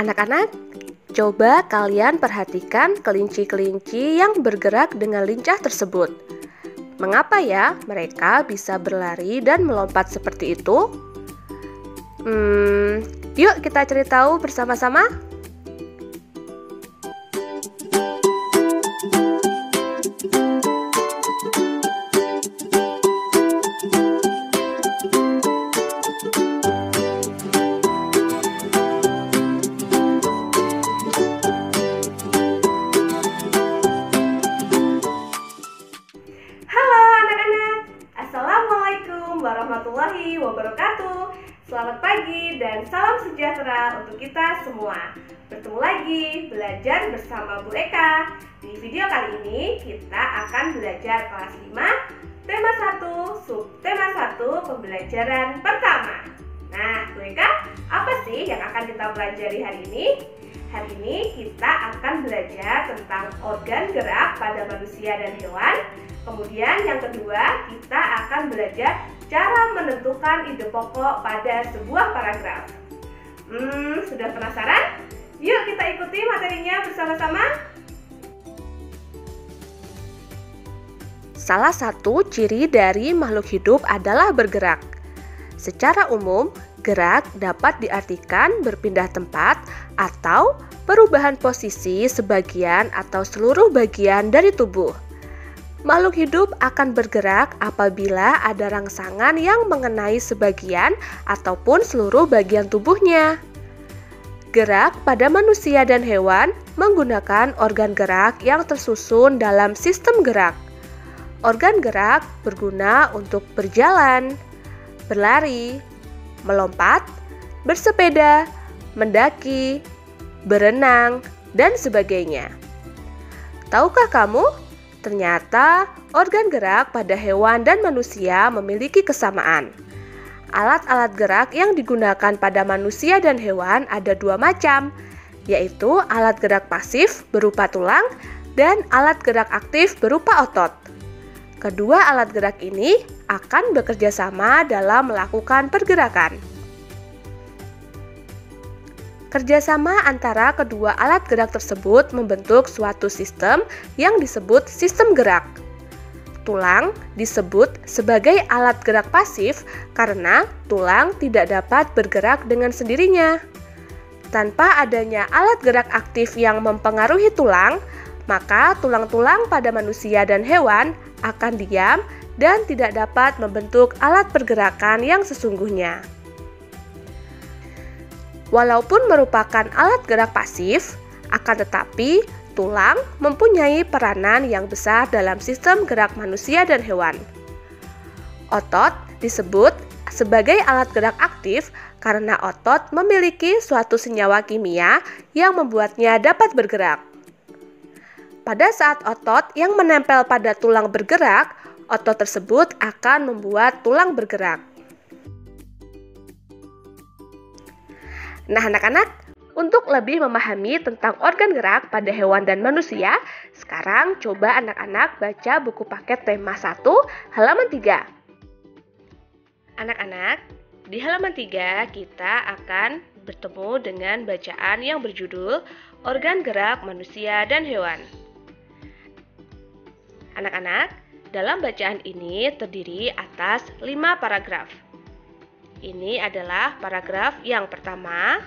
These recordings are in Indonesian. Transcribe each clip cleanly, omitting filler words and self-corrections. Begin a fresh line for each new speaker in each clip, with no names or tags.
Anak-anak, coba kalian perhatikan kelinci-kelinci yang bergerak dengan lincah tersebut. Mengapa ya mereka bisa berlari dan melompat seperti itu? Yuk kita cari tahu bersama-sama. Assalamualaikum warahmatullahi wabarakatuh. Selamat pagi dan salam sejahtera untuk kita semua. Bertemu lagi belajar bersama Bu Eka. Di video kali ini kita akan belajar kelas 5 tema 1 subtema 1 pembelajaran pertama. Nah, Bu Eka, apa sih yang akan kita pelajari hari ini? Hari ini kita akan belajar tentang organ gerak pada manusia dan hewan. Kemudian yang kedua, kita akan belajar cara menentukan ide pokok pada sebuah paragraf. Sudah penasaran? Yuk kita ikuti materinya bersama-sama. Salah satu ciri dari makhluk hidup adalah bergerak. Secara umum, gerak dapat diartikan berpindah tempat atau perubahan posisi sebagian atau seluruh bagian dari tubuh. Makhluk hidup akan bergerak apabila ada rangsangan yang mengenai sebagian ataupun seluruh bagian tubuhnya. Gerak pada manusia dan hewan menggunakan organ gerak yang tersusun dalam sistem gerak. Organ gerak berguna untuk berjalan, berlari, melompat, bersepeda, mendaki, berenang, dan sebagainya. Tahukah kamu? Ternyata organ gerak pada hewan dan manusia memiliki kesamaan. Alat-alat gerak yang digunakan pada manusia dan hewan ada dua macam, yaitu alat gerak pasif berupa tulang dan alat gerak aktif berupa otot. Kedua alat gerak ini akan bekerja sama dalam melakukan pergerakan. Kerjasama antara kedua alat gerak tersebut membentuk suatu sistem yang disebut sistem gerak. Tulang disebut sebagai alat gerak pasif karena tulang tidak dapat bergerak dengan sendirinya. Tanpa adanya alat gerak aktif yang mempengaruhi tulang, maka tulang-tulang pada manusia dan hewan akan diam dan tidak dapat membentuk alat pergerakan yang sesungguhnya. Walaupun merupakan alat gerak pasif, akan tetapi tulang mempunyai peranan yang besar dalam sistem gerak manusia dan hewan. Otot disebut sebagai alat gerak aktif karena otot memiliki suatu senyawa kimia yang membuatnya dapat bergerak. Pada saat otot yang menempel pada tulang bergerak, otot tersebut akan membuat tulang bergerak. Nah, anak-anak, untuk lebih memahami tentang organ gerak pada hewan dan manusia, sekarang coba anak-anak baca buku paket tema 1 halaman 3. Anak-anak, di halaman 3 kita akan bertemu dengan bacaan yang berjudul Organ Gerak Manusia dan Hewan. Anak-anak, dalam bacaan ini terdiri atas 5 paragraf. Ini adalah paragraf yang pertama.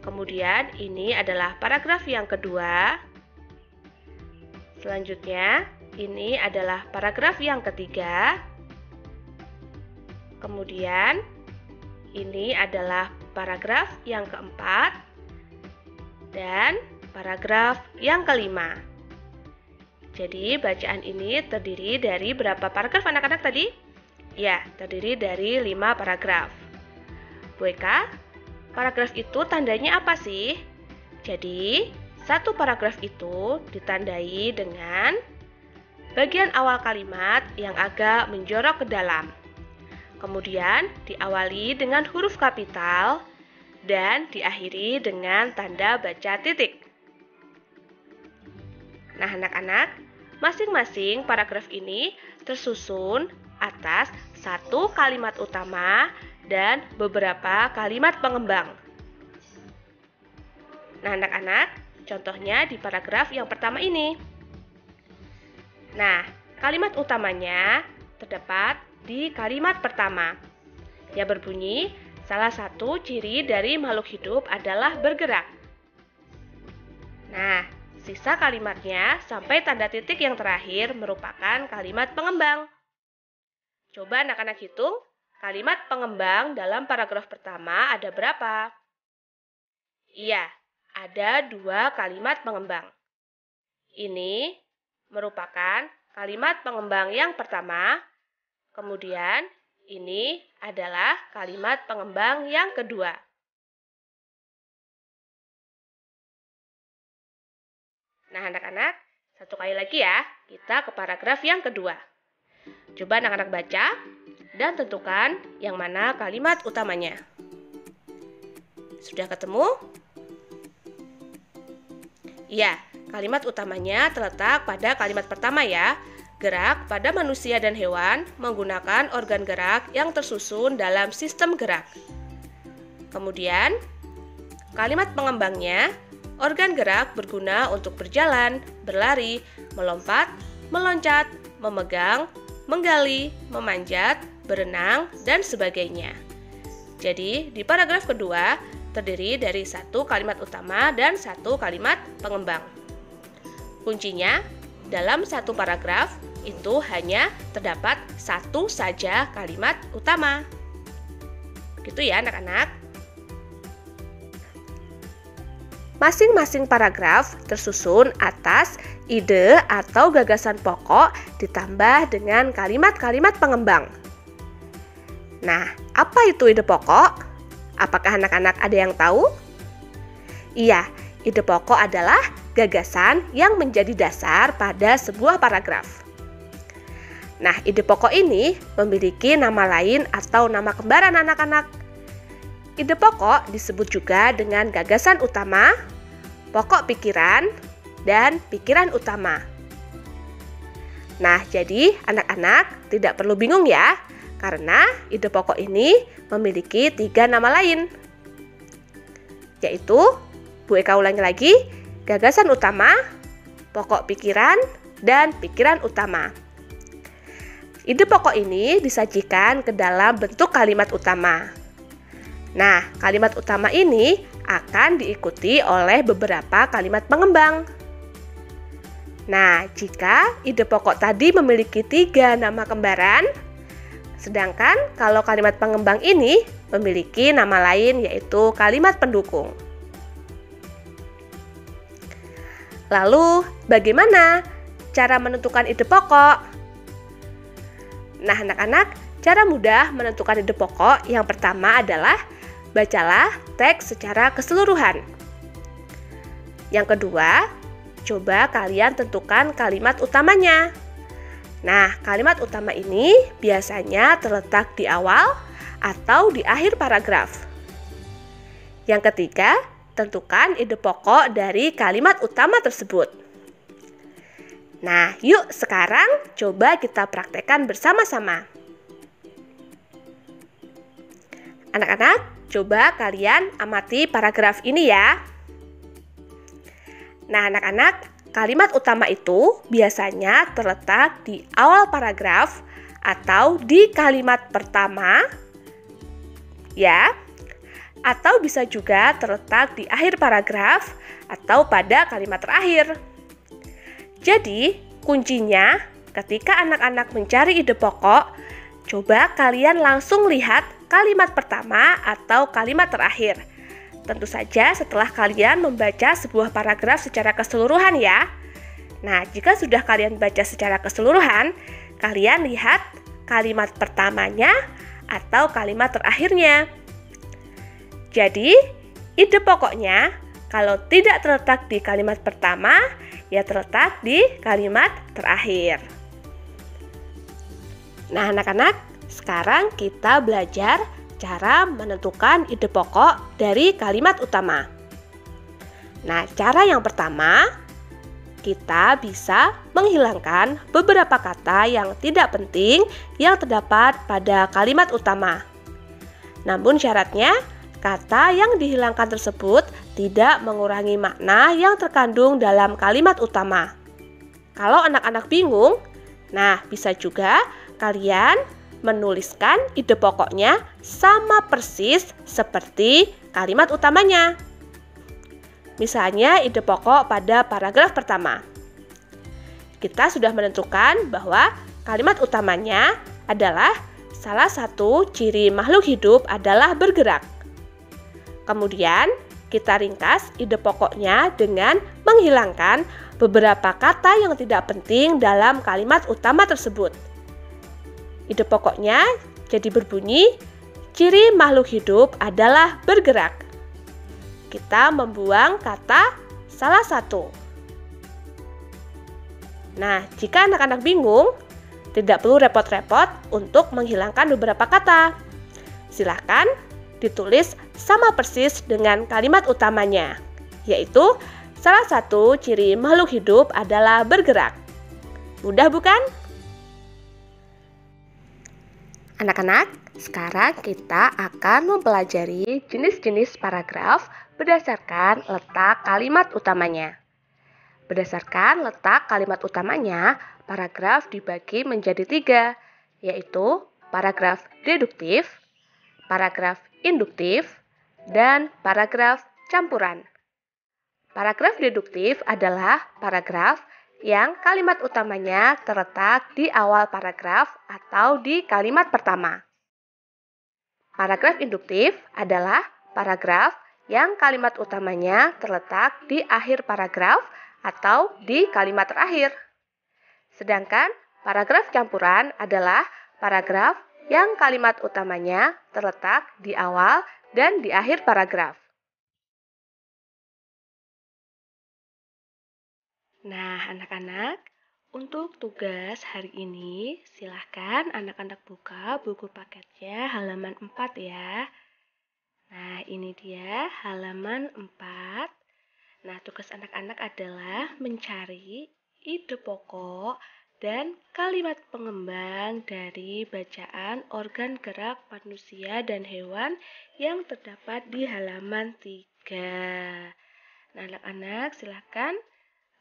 Kemudian ini adalah paragraf yang kedua. Selanjutnya, ini adalah paragraf yang ketiga. Kemudian, ini adalah paragraf yang keempat. Dan paragraf yang kelima. Jadi, bacaan ini terdiri dari berapa paragraf anak-anak tadi? Ya, terdiri dari 5 paragraf. Bu Eka, paragraf itu tandanya apa sih? Jadi, satu paragraf itu ditandai dengan bagian awal kalimat yang agak menjorok ke dalam. Kemudian diawali dengan huruf kapital dan diakhiri dengan tanda baca titik. Nah, anak-anak, masing-masing paragraf ini tersusun atas satu kalimat utama dan beberapa kalimat pengembang. Nah, anak-anak, contohnya di paragraf yang pertama ini. Nah, kalimat utamanya terdapat di kalimat pertama, yang berbunyi, salah satu ciri dari makhluk hidup adalah bergerak. Nah, sisa kalimatnya sampai tanda titik yang terakhir merupakan kalimat pengembang. Coba anak-anak hitung, kalimat pengembang dalam paragraf pertama ada berapa? Iya, ada 2 kalimat pengembang. Ini merupakan kalimat pengembang yang pertama, kemudian ini adalah kalimat pengembang yang kedua. Nah, anak-anak, satu kali lagi ya, kita ke paragraf yang kedua. Coba anak-anak baca dan tentukan yang mana kalimat utamanya. Sudah ketemu? Iya, kalimat utamanya terletak pada kalimat pertama ya. Gerak pada manusia dan hewan menggunakan organ gerak yang tersusun dalam sistem gerak. Kemudian, kalimat pengembangnya, organ gerak berguna untuk berjalan, berlari, melompat, meloncat, memegang, menggali, memanjat, berenang, dan sebagainya. Jadi, di paragraf kedua terdiri dari 1 kalimat utama dan 1 kalimat pengembang. Kuncinya, dalam 1 paragraf itu hanya terdapat 1 saja kalimat utama. Begitu ya anak-anak. Masing-masing paragraf tersusun atas ide atau gagasan pokok ditambah dengan kalimat-kalimat pengembang. Nah, apa itu ide pokok? Apakah anak-anak ada yang tahu? Iya, ide pokok adalah gagasan yang menjadi dasar pada sebuah paragraf. Nah, ide pokok ini memiliki nama lain atau nama kembaran anak-anak. Ide pokok disebut juga dengan gagasan utama, pokok pikiran, dan pikiran utama. Nah, jadi anak-anak tidak perlu bingung ya, karena ide pokok ini memiliki 3 nama lain. Yaitu, Bu Eka ulangi lagi, gagasan utama, pokok pikiran, dan pikiran utama. Ide pokok ini disajikan ke dalam bentuk kalimat utama. Nah, kalimat utama ini akan diikuti oleh beberapa kalimat pengembang. Nah, jika ide pokok tadi memiliki 3 nama kembaran, sedangkan kalau kalimat pengembang ini memiliki nama lain yaitu kalimat pendukung. Lalu, bagaimana cara menentukan ide pokok? Nah, anak-anak, cara mudah menentukan ide pokok yang pertama adalah bacalah teks secara keseluruhan. Yang kedua, coba kalian tentukan kalimat utamanya. Nah, kalimat utama ini biasanya terletak di awal atau di akhir paragraf. Yang ketiga, tentukan ide pokok dari kalimat utama tersebut. Nah, yuk sekarang coba kita praktekkan bersama-sama. Anak-anak, coba kalian amati paragraf ini ya. Nah, anak-anak, kalimat utama itu biasanya terletak di awal paragraf atau di kalimat pertama, ya. Atau bisa juga terletak di akhir paragraf atau pada kalimat terakhir. Jadi, kuncinya ketika anak-anak mencari ide pokok, coba kalian langsung lihat kalimat pertama atau kalimat terakhir. Tentu saja setelah kalian membaca sebuah paragraf secara keseluruhan ya. Nah, jika sudah kalian baca secara keseluruhan, kalian lihat kalimat pertamanya atau kalimat terakhirnya. Jadi, ide pokoknya kalau tidak terletak di kalimat pertama, ya terletak di kalimat terakhir. Nah, anak-anak, sekarang kita belajar cara menentukan ide pokok dari kalimat utama. Nah, cara yang pertama, kita bisa menghilangkan beberapa kata yang tidak penting yang terdapat pada kalimat utama. Namun syaratnya, kata yang dihilangkan tersebut tidak mengurangi makna yang terkandung dalam kalimat utama. Kalau anak-anak bingung, nah bisa juga kalian menuliskan ide pokoknya sama persis seperti kalimat utamanya. Misalnya ide pokok pada paragraf pertama. Kita sudah menentukan bahwa kalimat utamanya adalah salah satu ciri makhluk hidup adalah bergerak. Kemudian kita ringkas ide pokoknya dengan menghilangkan beberapa kata yang tidak penting dalam kalimat utama tersebut. Ide pokoknya jadi berbunyi, ciri makhluk hidup adalah bergerak. Kita membuang kata salah satu. Nah, jika anak-anak bingung, tidak perlu repot-repot untuk menghilangkan beberapa kata. Silahkan ditulis sama persis dengan kalimat utamanya, yaitu salah satu ciri makhluk hidup adalah bergerak. Mudah bukan? Anak-anak, sekarang kita akan mempelajari jenis-jenis paragraf berdasarkan letak kalimat utamanya. Berdasarkan letak kalimat utamanya, paragraf dibagi menjadi 3, yaitu paragraf deduktif, paragraf induktif, dan paragraf campuran. Paragraf deduktif adalah paragraf yang kalimat utamanya terletak di awal paragraf atau di kalimat pertama. Paragraf induktif adalah paragraf yang kalimat utamanya terletak di akhir paragraf atau di kalimat terakhir. Sedangkan paragraf campuran adalah paragraf yang kalimat utamanya terletak di awal dan di akhir paragraf. Nah, anak-anak, untuk tugas hari ini silahkan anak-anak buka buku paketnya halaman 4 ya. Nah, ini dia halaman 4. Nah, tugas anak-anak adalah mencari ide pokok dan kalimat pengembang dari bacaan organ gerak manusia dan hewan yang terdapat di halaman 3. Nah, anak-anak silakan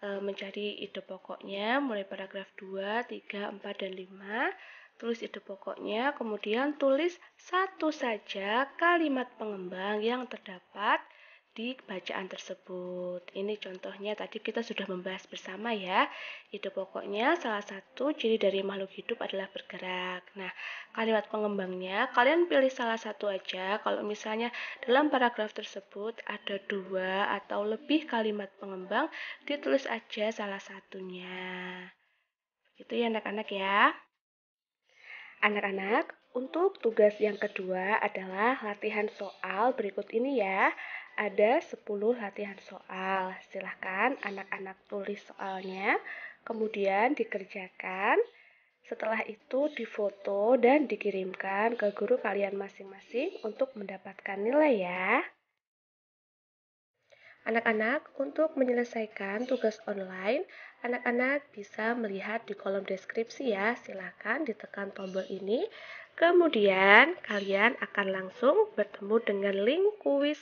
mencari ide pokoknya mulai paragraf 2, 3, 4, dan 5. Tulis ide pokoknya, kemudian tulis satu saja kalimat pengembang yang terdapat di bacaan tersebut. Ini contohnya tadi kita sudah membahas bersama ya. Ide pokoknya salah satu ciri dari makhluk hidup adalah bergerak. Nah, kalimat pengembangnya kalian pilih salah satu aja. Kalau misalnya dalam paragraf tersebut ada 2 atau lebih kalimat pengembang, ditulis aja salah satunya. Itu ya anak-anak ya. Anak-anak, untuk tugas yang kedua adalah latihan soal berikut ini ya. Ada 10 latihan soal. Silahkan anak-anak tulis soalnya, kemudian dikerjakan. Setelah itu difoto dan dikirimkan ke guru kalian masing-masing untuk mendapatkan nilai ya. Anak-anak, untuk menyelesaikan tugas online, anak-anak bisa melihat di kolom deskripsi ya. Silahkan ditekan tombol ini. Kemudian kalian akan langsung bertemu dengan link kuis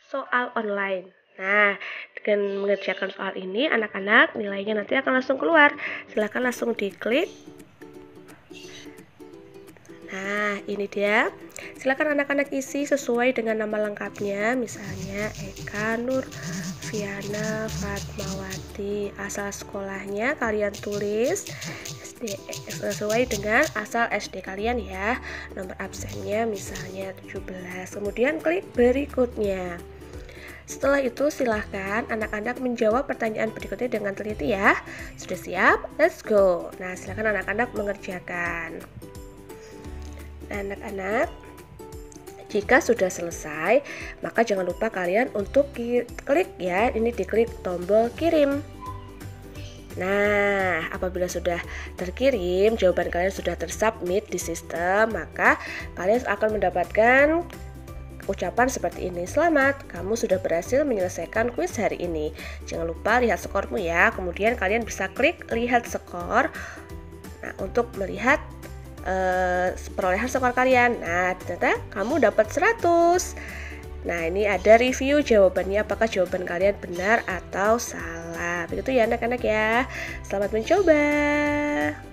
soal online. Nah, dengan mengerjakan soal ini, anak-anak nilainya nanti akan langsung keluar. Silahkan langsung diklik. Nah, ini dia. Silakan anak-anak isi sesuai dengan nama lengkapnya. Misalnya Eka Nur Viana Fatmawati. Asal sekolahnya kalian tulis sesuai dengan asal SD kalian ya. Nomor absennya misalnya 17. Kemudian klik berikutnya. Setelah itu silahkan anak-anak menjawab pertanyaan berikutnya dengan teliti ya. Sudah siap? Let's go. Nah, silahkan anak-anak mengerjakan. Nah, anak-anak, jika sudah selesai, maka jangan lupa kalian untuk klik ya. Ini diklik tombol kirim. Nah, apabila sudah terkirim, jawaban kalian sudah tersubmit di sistem, maka kalian akan mendapatkan ucapan seperti ini. Selamat, kamu sudah berhasil menyelesaikan kuis hari ini. Jangan lupa lihat skormu ya. Kemudian kalian bisa klik lihat skor. Nah, untuk melihat perolehan skor kalian. Nah, ternyata kamu dapat 100. Nah, ini ada review jawabannya, apakah jawaban kalian benar atau salah. Begitu ya anak-anak ya. Selamat mencoba.